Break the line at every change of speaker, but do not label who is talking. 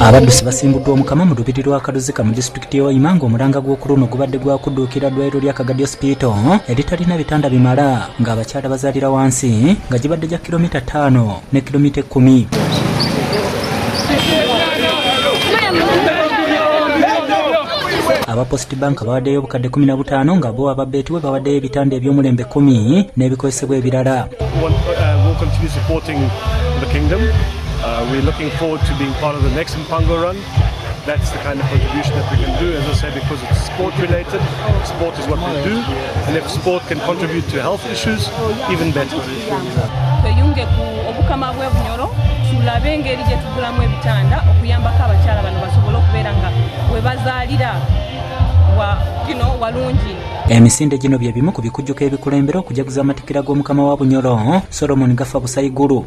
Abaddusi basimbuddwa omukama mu lubiri lwa Kaluzika mu disitulikiti y'Hoima ng'omulanga gw'okuluno gubadde gwakudduukira ddwaliro lya Kagadi Hospital eritalina bitanda bimala ng'abakyala bazaalira wansi nga gibadde gya kilomita 5 ne kilomita 10. Aba Postbank bawaddeyo obukadde 15 nga bo aba Betway bawaddeyo ebitanda eby'omulembe 10 n'ebikozesebwa ebirala.
We're looking forward to being part of the next Mpango run. That's the kind of contribution that we can do, as I said, because it's sport related. Sport is what we do, and if sport can contribute to health issues, even better. Emisinde gino bye bimu ku bikujjuko ebikulembera okujaguza amatikira g'omukama wa Bunyoro Solomon Gafa Busayigulu.